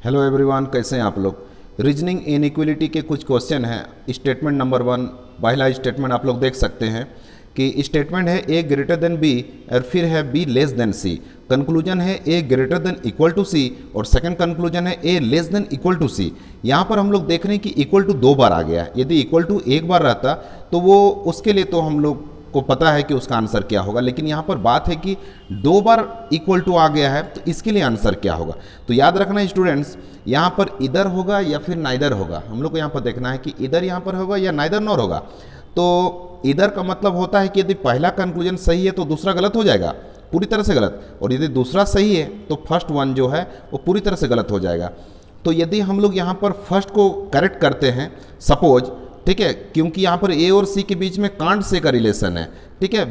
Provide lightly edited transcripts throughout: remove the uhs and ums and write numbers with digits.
Hello everyone, कैसे हैं आप लोग। रीजनिंग इनइक्वलिटी के कुछ क्वेश्चन हैं। स्टेटमेंट नंबर 1, पहला स्टेटमेंट आप लोग देख सकते हैं कि स्टेटमेंट है ए ग्रेटर देन बी और फिर है b less than c. Conclusion है a greater than equal to c और सेकंड कंक्लूजन है a less than equal to c. यहाँ पर हम लोग देख रहे हैं कि इक्वल टू 2 बार आ गया है। यदि इक्वल टू एक बार रहता तो वो उसके लिए तो हम लोग को पता है कि उसका आंसर क्या होगा, लेकिन यहाँ पर बात है कि 2 बार इक्वल टू आ गया है तो इसके लिए आंसर क्या होगा। तो याद रखना स्टूडेंट्स, यहाँ पर इधर होगा या फिर नाइदर होगा। हम लोग को यहाँ पर देखना है कि इधर यहाँ पर होगा या नाइदर नॉर होगा। तो इधर का मतलब होता है कि यदि पहला कंक्लूजन सही है तो दूसरा गलत हो जाएगा, पूरी तरह से गलत, और यदि दूसरा सही है तो फर्स्ट वन जो है वो पूरी तरह से गलत हो जाएगा। तो यदि हम लोग यहाँ पर फर्स्ट को करेक्ट करते हैं, सपोज, ठीक है, क्योंकि यहाँ पर ए और सी के बीच में कांट से का रिलेशन है, ठीक है,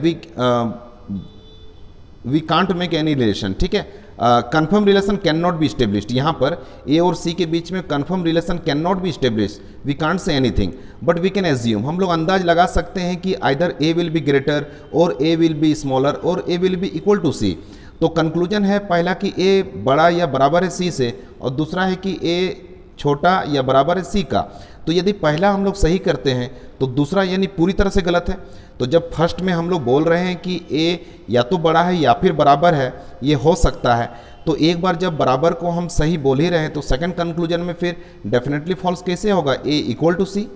we can't make any relation, ठीक है, confirm relation can not be established. यहाँ पर ए और सी के बीच में confirm relation can not be established, we can't say anything but we can assume. हम लोग अंदाज लगा सकते हैं कि either A will be greater और ए विल बी स्मॉलर और A will be equal to C. तो कंक्लूजन है पहला कि ए बड़ा या बराबर है सी से, और दूसरा है कि ए छोटा या बराबर है सी का। तो यदि पहला हम लोग सही करते हैं तो दूसरा यानी पूरी तरह से गलत है। तो जब फर्स्ट में हम लोग बोल रहे हैं कि ए या तो बड़ा है या फिर बराबर है, ये हो सकता है, तो एक बार जब बराबर को हम सही बोल ही रहे हैं तो सेकंड कंक्लूजन में फिर डेफिनेटली फॉल्स कैसे होगा, ए इक्वल टू सी,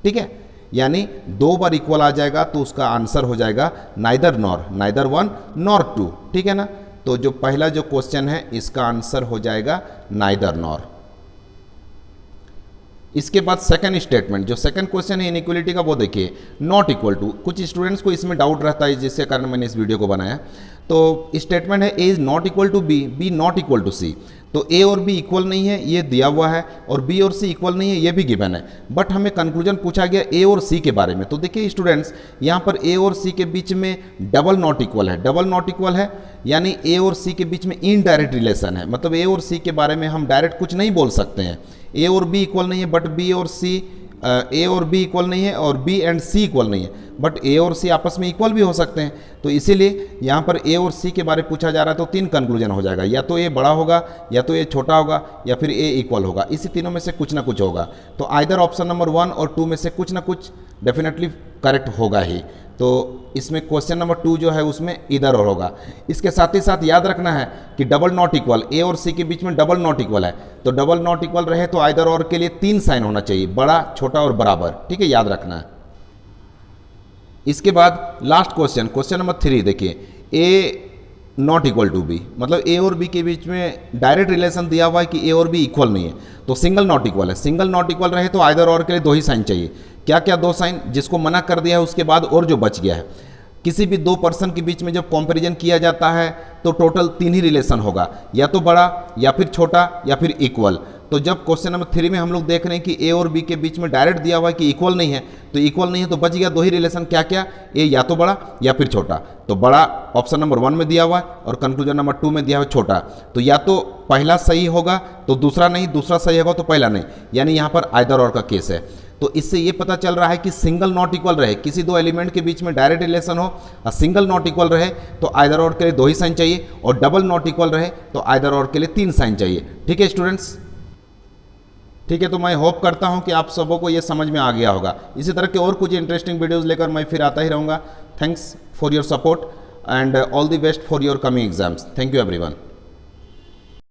ठीक है, यानी 2 बार इक्वल आ जाएगा तो उसका आंसर हो जाएगा नाइदर नॉर, नाइदर 1 नॉर 2, ठीक है ना। तो जो पहला जो क्वेश्चन है इसका आंसर हो जाएगा नाइदर नॉर। इसके बाद सेकंड स्टेटमेंट, जो सेकंड क्वेश्चन है इनइक्वलिटी का, वो देखिए नॉट इक्वल टू। कुछ स्टूडेंट्स को इसमें डाउट रहता है, जिसके कारण मैंने इस वीडियो को बनाया। तो स्टेटमेंट है A is not equal to B, B not equal to C. तो ए और बी इक्वल नहीं है, ये दिया हुआ है, और बी और सी इक्वल नहीं है, ये भी गिवन है। बट हमें कंक्लूजन पूछा गया ए और सी के बारे में। तो देखिए स्टूडेंट्स, यहाँ पर ए और सी के बीच में डबल नॉट इक्वल है। डबल नॉट इक्वल है यानी ए और सी के बीच में इनडायरेक्ट रिलेशन है, मतलब ए और सी के बारे में हम डायरेक्ट कुछ नहीं बोल सकते हैं। ए और बी इक्वल नहीं है बट बी और सी, ए और बी इक्वल नहीं है और बी एंड सी इक्वल नहीं है, बट ए और सी आपस में इक्वल भी हो सकते हैं। तो इसीलिए यहाँ पर ए और सी के बारे में पूछा जा रहा है, तो 3 कंक्लूजन हो जाएगा, या तो ए बड़ा होगा, या तो ए छोटा होगा, या फिर ए इक्वल होगा। इसी तीनों में से कुछ ना कुछ होगा। तो आइदर ऑप्शन नंबर 1 और 2 में से कुछ ना कुछ डेफिनेटली करेक्ट होगा ही। तो इसमें क्वेश्चन नंबर 2 जो है उसमें इधर और होगा। इसके साथ ही साथ याद रखना है कि डबल नॉट इक्वल, ए और सी के बीच में डबल नॉट इक्वल है, तो डबल नॉट इक्वल रहे तो आइदर और के लिए 3 साइन होना चाहिए, बड़ा, छोटा और बराबर, ठीक है, याद रखना है। इसके बाद लास्ट क्वेश्चन, क्वेश्चन नंबर 3 देखिए, ए नॉट इक्वल टू बी, मतलब ए और बी के बीच में डायरेक्ट रिलेशन दिया हुआ है कि ए और बी इक्वल नहीं है, तो सिंगल नॉट इक्वल है। सिंगल नॉट इक्वल रहे तो आइदर और के लिए 2 ही साइन चाहिए। क्या क्या 2 साइन, जिसको मना कर दिया है उसके बाद और जो बच गया है। किसी भी 2 पर्सन के बीच में जब कंपैरिजन किया जाता है तो टोटल 3 ही रिलेशन होगा, या तो बड़ा या फिर छोटा या फिर इक्वल। तो जब क्वेश्चन नंबर 3 में हम लोग देख रहे हैं कि ए और बी के बीच में डायरेक्ट दिया हुआ है कि इक्वल नहीं है, तो इक्वल नहीं है तो बच गया 2 ही रिलेशन। क्या क्या, ए या तो बड़ा या फिर छोटा। तो बड़ा ऑप्शन नंबर 1 में दिया हुआ है और कंक्लूजन नंबर 2 में दिया हुआ छोटा। तो या तो पहला सही होगा तो दूसरा नहीं, दूसरा सही होगा तो पहला नहीं, यानी यहाँ पर आइदर और का केस है। तो इससे ये पता चल रहा है कि सिंगल नॉट इक्वल रहे, किसी 2 एलिमेंट के बीच में डायरेक्ट रिलेशन हो और सिंगल नॉट इक्वल रहे तो आइदर और के लिए 2 ही साइन चाहिए, और डबल नॉट इक्वल रहे तो आइदर और के लिए 3 साइन चाहिए। ठीक है स्टूडेंट्स, ठीक है। तो मैं होप करता हूं कि आप सबों को ये समझ में आ गया होगा। इसी तरह के और कुछ इंटरेस्टिंग वीडियोस लेकर मैं फिर आता ही रहूँगा। Thanks for your support and all the best for your coming exams. Thank you everyone.